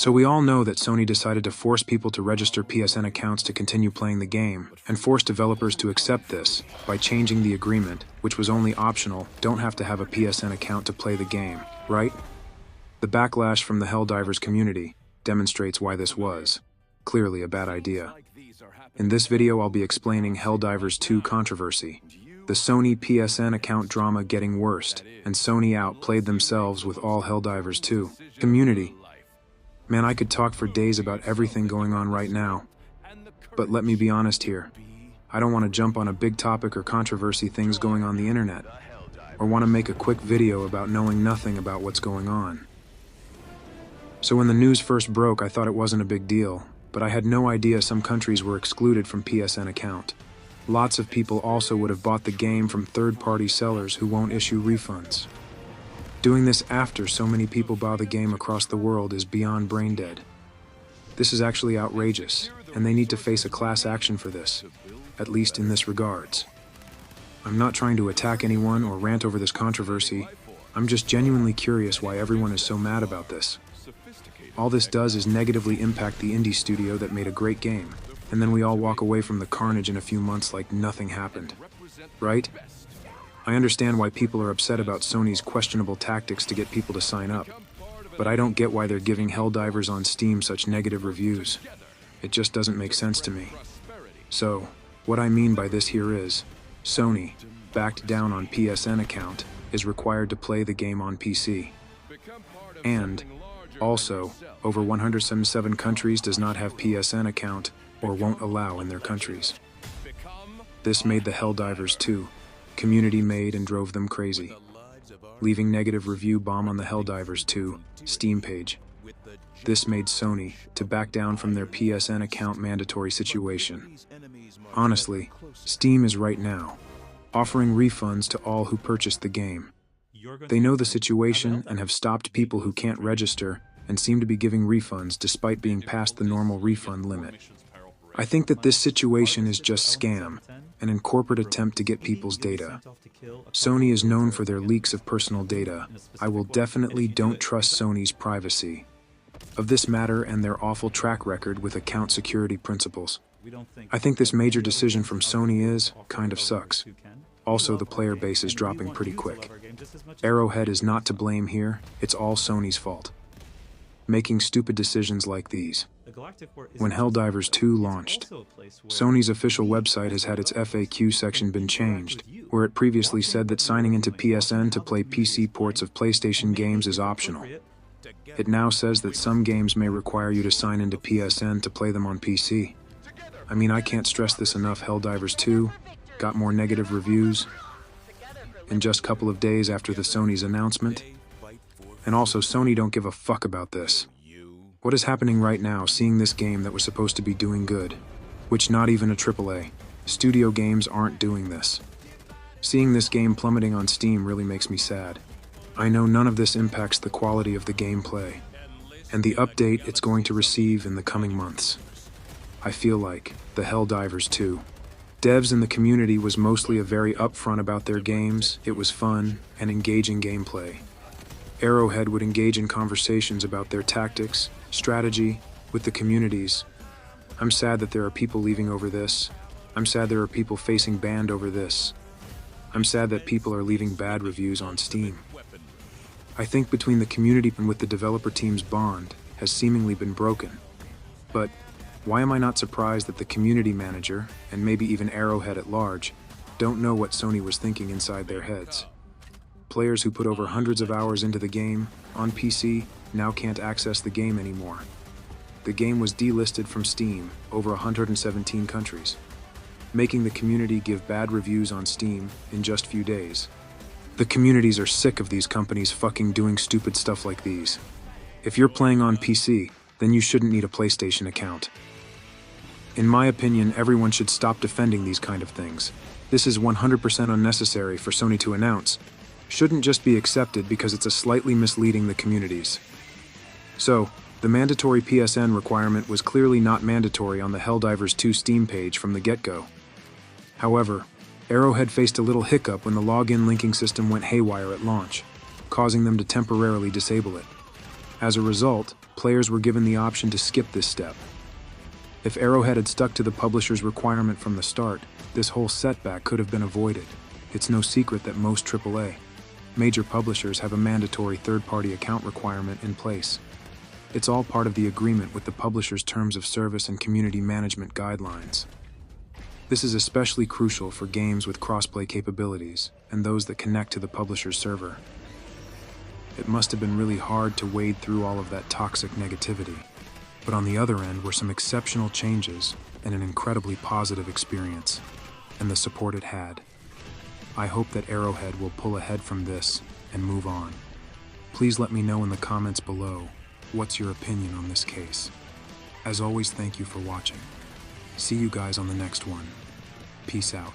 So we all know that Sony decided to force people to register PSN accounts to continue playing the game, and force developers to accept this by changing the agreement, which was only optional, don't have to have a PSN account to play the game, right? The backlash from the Helldivers community demonstrates why this was clearly a bad idea. In this video I'll be explaining Helldivers 2 controversy, the Sony PSN account drama getting worse, and Sony outplayed themselves with all Helldivers 2 community. Man, I could talk for days about everything going on right now. But let me be honest here. I don't want to jump on a big topic or controversy things going on the internet, or want to make a quick video about knowing nothing about what's going on. So when the news first broke, I thought it wasn't a big deal, but I had no idea some countries were excluded from PSN account. Lots of people also would have bought the game from third-party sellers who won't issue refunds. Doing this after so many people buy the game across the world is beyond brain dead. This is actually outrageous, and they need to face a class action for this, at least in this regards. I'm not trying to attack anyone or rant over this controversy. I'm just genuinely curious why everyone is so mad about this. All this does is negatively impact the indie studio that made a great game, and then we all walk away from the carnage in a few months like nothing happened. Right? I understand why people are upset about Sony's questionable tactics to get people to sign up, but I don't get why they're giving Helldivers on Steam such negative reviews. It just doesn't make sense to me. So, what I mean by this here is, Sony, backed down on PSN account, is required to play the game on PC. And, also, over 177 countries does not have PSN account or won't allow in their countries. This made the Helldivers 2 community made and drove them crazy, leaving negative review bomb on the Helldivers 2 Steam page. This made Sony to back down from their PSN account mandatory situation. Honestly, Steam is right now offering refunds to all who purchased the game. They know the situation and have stopped people who can't register and seem to be giving refunds despite being past the normal refund limit. I think that this situation is just scam, an corporate attempt to get people's data. Sony is known for their leaks of personal data. I will definitely don't trust Sony's privacy of this matter and their awful track record with account security principles. I think this major decision from Sony kind of sucks. Also, the player base is dropping pretty quick. Arrowhead is not to blame here, it's all Sony's fault. Making stupid decisions like these. When Helldivers 2 launched, Sony's official website has had its FAQ section been changed, where it previously said that signing into PSN to play PC ports of PlayStation games is optional. It now says that some games may require you to sign into PSN to play them on PC. I mean, I can't stress this enough. Helldivers 2 got more negative reviews in just a couple of days after the Sony's announcement. And also, Sony don't give a fuck about this. What is happening right now, seeing this game that was supposed to be doing good, which not even a AAA studio games aren't doing this. Seeing this game plummeting on Steam really makes me sad. I know none of this impacts the quality of the gameplay, and the update it's going to receive in the coming months. I feel like the Helldivers 2 devs in the community was mostly a very upfront about their games. It was fun and engaging gameplay. Arrowhead would engage in conversations about their tactics, strategy, with the communities. I'm sad that there are people leaving over this. I'm sad there are people facing banned over this. I'm sad that people are leaving bad reviews on Steam. I think between the community and with the developer team's bond has seemingly been broken. But why am I not surprised that the community manager, and maybe even Arrowhead at large, don't know what Sony was thinking inside their heads? Players who put over hundreds of hours into the game on PC now can't access the game anymore. The game was delisted from Steam over 117 countries, making the community give bad reviews on Steam in just few days. The communities are sick of these companies fucking doing stupid stuff like these. If you're playing on PC, then you shouldn't need a PlayStation account. In my opinion, everyone should stop defending these kind of things. This is 100% unnecessary for Sony to announce. Shouldn't just be accepted because it's a slightly misleading the communities. So, the mandatory PSN requirement was clearly not mandatory on the Helldivers 2 Steam page from the get-go. However, Arrowhead faced a little hiccup when the login linking system went haywire at launch, causing them to temporarily disable it. As a result, players were given the option to skip this step. If Arrowhead had stuck to the publisher's requirement from the start, this whole setback could have been avoided. It's no secret that most AAA major publishers have a mandatory third-party account requirement in place. It's all part of the agreement with the publisher's terms of service and community management guidelines. This is especially crucial for games with crossplay capabilities and those that connect to the publisher's server. It must have been really hard to wade through all of that toxic negativity. But on the other end were some exceptional changes and an incredibly positive experience, and the support it had. I hope that Arrowhead will pull ahead from this and move on. Please let me know in the comments below what's your opinion on this case. As always, thank you for watching. See you guys on the next one. Peace out.